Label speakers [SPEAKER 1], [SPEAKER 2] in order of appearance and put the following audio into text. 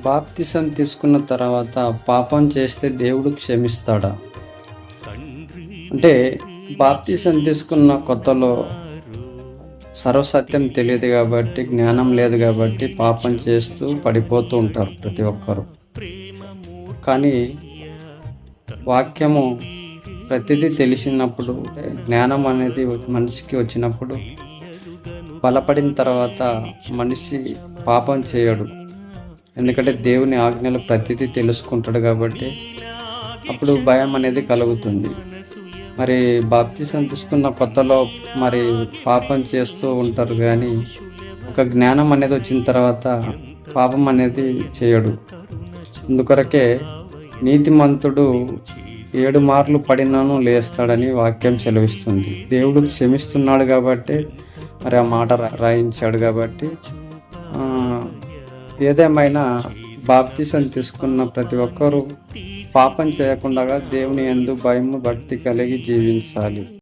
[SPEAKER 1] బాప్తిసం తీసుకున్న తర్వాత పాపం చేస్తే దేవుడు క్షమిస్తాడా? అంటే బాప్తిసం తీసుకున్న కొత్తలో సర్వసత్యం తెలియదు కాబట్టి, జ్ఞానం లేదు కాబట్టి పాపం చేస్తూ పడిపోతూ ఉంటారు ప్రతి ఒక్కరు. కానీ వాక్యము ప్రతిదీ తెలిసినప్పుడు, జ్ఞానం అనేది మనిషికి వచ్చినప్పుడు, బలపడిన తర్వాత మనిషి పాపం చేయడు. ఎందుకంటే దేవుని ఆజ్ఞలు ప్రతిదీ తెలుసుకుంటాడు కాబట్టి అప్పుడు భయం అనేది కలుగుతుంది. మరి బాప్తిసం తీసుకున్న కొత్తలో మరి పాపం చేస్తూ ఉంటారు, కానీ ఒక జ్ఞానం అనేది వచ్చిన తర్వాత పాపం అనేది చేయడు. అందుకొరకే నీతిమంతుడు 7 మార్లు పడినను లేస్తాడని వాక్యం సెలవిస్తుంది. దేవుడు క్షమిస్తున్నాడు కాబట్టి మరి ఆ మాట రాయించాడు కాబట్టి ఏదేమైనా బాప్తిసం తీసుకున్న ప్రతి ఒక్కరూ పాపం చేయకుండా దేవుని యందు భయము భక్తి కలిగి జీవించాలి.